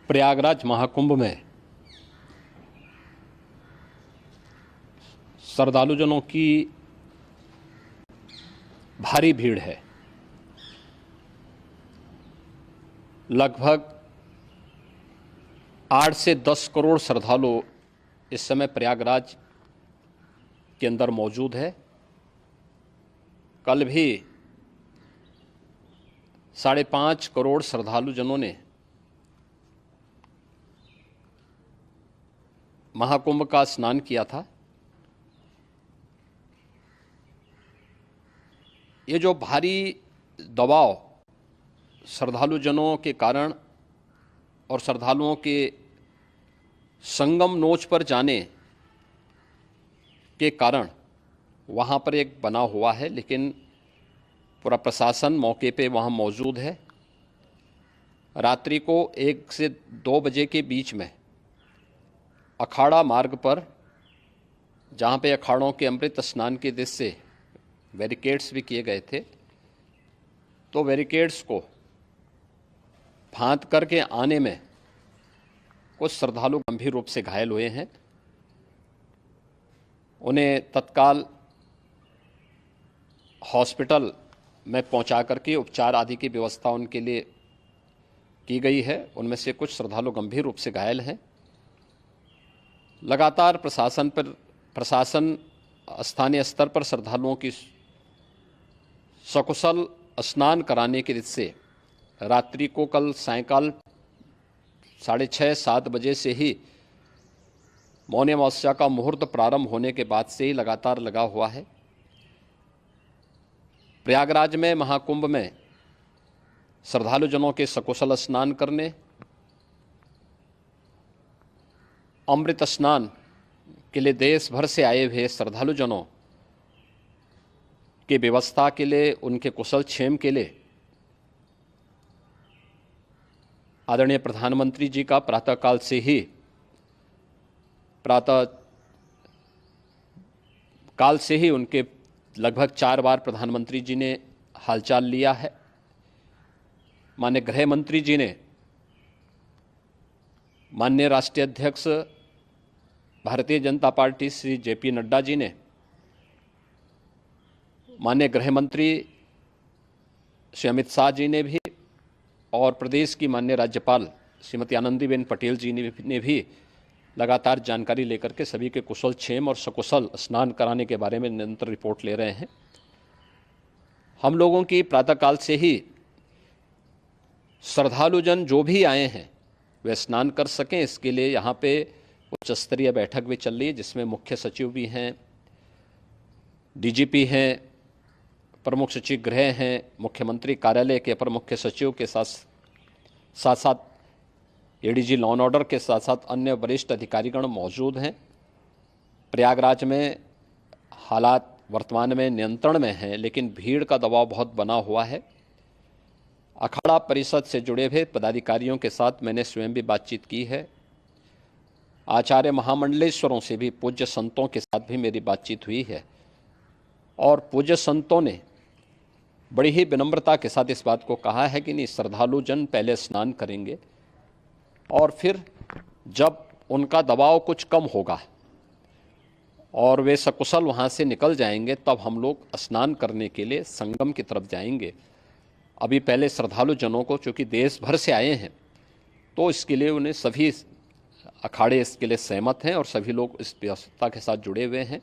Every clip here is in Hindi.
प्रयागराज महाकुंभ में श्रद्धालुजनों की भारी भीड़ है। लगभग 8 से 10 करोड़ श्रद्धालु इस समय प्रयागराज के अंदर मौजूद है। कल भी 5.5 करोड़ श्रद्धालुजनों ने महाकुंभ का स्नान किया था। ये जो भारी दबाव श्रद्धालुजनों के कारण और श्रद्धालुओं के संगम नोच पर जाने के कारण वहाँ पर एक बना हुआ है, लेकिन पूरा प्रशासन मौके पे वहाँ मौजूद है। रात्रि को 1 से 2 बजे के बीच में अखाड़ा मार्ग पर, जहाँ पे अखाड़ों के अमृत स्नान के दृश्य से बैरिकेड्स भी किए गए थे, तो बैरिकेड्स को फांद करके आने में कुछ श्रद्धालु गंभीर रूप से घायल हुए हैं। उन्हें तत्काल हॉस्पिटल में पहुंचा करके उपचार आदि की व्यवस्था उनके लिए की गई है। उनमें से कुछ श्रद्धालु गंभीर रूप से घायल हैं। लगातार प्रशासन स्थानीय स्तर पर श्रद्धालुओं की सकुशल स्नान कराने के दृष्टि से रात्रि को कल सायंकाल 6:30-7 बजे से ही मौनी अमावस्या का मुहूर्त प्रारंभ होने के बाद से ही लगातार लगा हुआ है। प्रयागराज में महाकुंभ में श्रद्धालुजनों के सकुशल स्नान करने, अमृत स्नान के लिए देश भर से आए हुए श्रद्धालुजनों की व्यवस्था के लिए, उनके कुशल क्षेम के लिए आदरणीय प्रधानमंत्री जी का प्रातःकाल से ही उनके लगभग 4 बार प्रधानमंत्री जी ने हालचाल लिया है। माननीय गृह मंत्री जी ने, माननीय राष्ट्रीय अध्यक्ष भारतीय जनता पार्टी श्री JP नड्डा जी ने, माननीय गृह मंत्री श्री अमित शाह जी ने भी, और प्रदेश की माननीय राज्यपाल श्रीमती आनंदीबेन पटेल जी ने भी लगातार जानकारी लेकर के सभी के कुशल क्षेम और सकुशल स्नान कराने के बारे में निरंतर रिपोर्ट ले रहे हैं। हम लोगों की प्रातःकाल से ही श्रद्धालुजन जो भी आए हैं वे स्नान कर सकें, इसके लिए यहाँ पे उच्च स्तरीय बैठक भी चल रही है, जिसमें मुख्य सचिव भी हैं, DGP हैं, प्रमुख सचिव गृह हैं, मुख्यमंत्री कार्यालय के अपर मुख्य सचिव के साथ साथ ADG लॉ एंड ऑर्डर के साथ साथ अन्य वरिष्ठ अधिकारीगण मौजूद हैं। प्रयागराज में हालात वर्तमान में नियंत्रण में हैं, लेकिन भीड़ का दबाव बहुत बना हुआ है। अखाड़ा परिषद से जुड़े हुए पदाधिकारियों के साथ मैंने स्वयं भी बातचीत की है। आचार्य महामंडलेश्वरों से भी, पूज्य संतों के साथ भी मेरी बातचीत हुई है, और पूज्य संतों ने बड़ी ही विनम्रता के साथ इस बात को कहा है कि नहीं, श्रद्धालु जन पहले स्नान करेंगे और फिर जब उनका दबाव कुछ कम होगा और वे सकुशल वहाँ से निकल जाएंगे, तब हम लोग स्नान करने के लिए संगम की तरफ जाएंगे। अभी पहले श्रद्धालु जनों को, चूँकि देश भर से आए हैं, तो इसके लिए उन्हें सभी अखाड़े इसके लिए सहमत हैं और सभी लोग इस व्यवस्था के साथ जुड़े हुए हैं।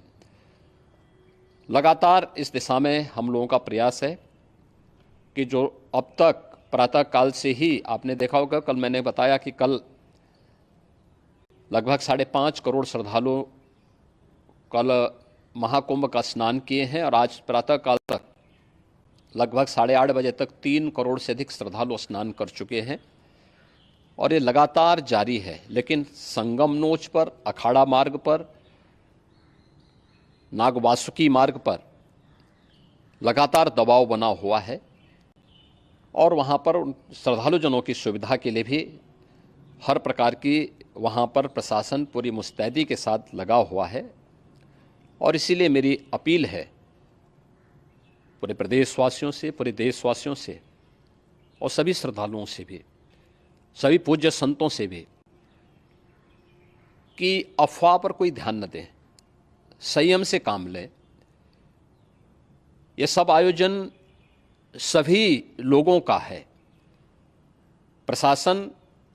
लगातार इस दिशा में हम लोगों का प्रयास है कि जो अब तक प्रातःकाल से ही आपने देखा होगा, कल मैंने बताया कि कल लगभग 5.5 करोड़ श्रद्धालु कल महाकुंभ का स्नान किए हैं, और आज प्रातःकाल तक लगभग 8:30 बजे तक 3 करोड़ से अधिक श्रद्धालु स्नान कर चुके हैं, और ये लगातार जारी है। लेकिन संगम नोच पर, अखाड़ा मार्ग पर, नागवासुकी मार्ग पर लगातार दबाव बना हुआ है, और वहाँ पर श्रद्धालुजनों की सुविधा के लिए भी हर प्रकार की वहाँ पर प्रशासन पूरी मुस्तैदी के साथ लगा हुआ है। और इसीलिए मेरी अपील है पूरे प्रदेशवासियों से, पूरे देशवासियों से और सभी श्रद्धालुओं से भी, सभी पूज्य संतों से भी कि अफवाह पर कोई ध्यान न दें, संयम से काम लें। ये सब आयोजन सभी लोगों का है। प्रशासन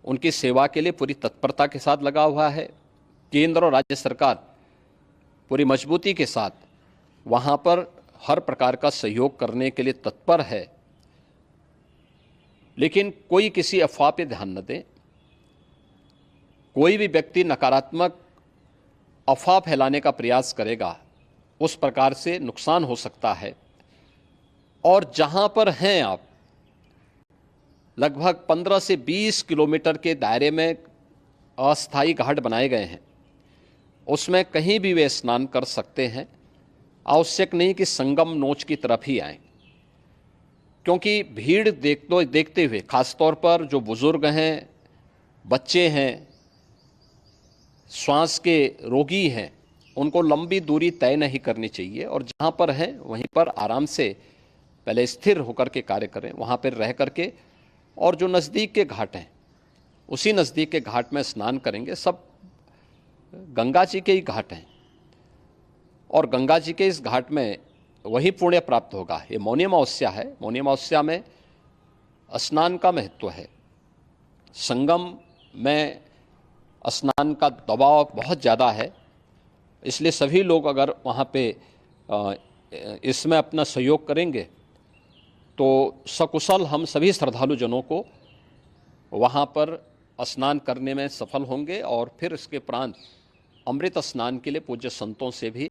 उनकी सेवा के लिए पूरी तत्परता के साथ लगा हुआ है। केंद्र और राज्य सरकार पूरी मजबूती के साथ वहाँ पर हर प्रकार का सहयोग करने के लिए तत्पर है। लेकिन कोई किसी अफवाह पर ध्यान न दे। कोई भी व्यक्ति नकारात्मक अफवाह फैलाने का प्रयास करेगा, उस प्रकार से नुकसान हो सकता है। और जहाँ पर हैं आप, लगभग 15 से 20 किलोमीटर के दायरे में अस्थायी घाट बनाए गए हैं, उसमें कहीं भी वे स्नान कर सकते हैं। आवश्यक नहीं कि संगम नोच की तरफ ही आएं, क्योंकि भीड़ देखते हुए खासतौर पर जो बुजुर्ग हैं, बच्चे हैं, श्वास के रोगी हैं, उनको लंबी दूरी तय नहीं करनी चाहिए। और जहाँ पर हैं वहीं पर आराम से पहले स्थिर होकर के कार्य करें, वहाँ पर रह करके। और जो नज़दीक के घाट हैं, उसी नज़दीक के घाट में स्नान करेंगे। सब गंगा जी के ही घाट हैं और गंगा जी के इस घाट में वही पुण्य प्राप्त होगा। ये मौनी अमावस्या है। मौनी अमावस्या में स्नान का महत्व है। संगम में स्नान का दबाव बहुत ज़्यादा है, इसलिए सभी लोग अगर वहाँ पे इसमें अपना सहयोग करेंगे तो सकुशल हम सभी श्रद्धालु जनों को वहाँ पर स्नान करने में सफल होंगे। और फिर इसके उपरांत अमृत स्नान के लिए पूज्य संतों से भी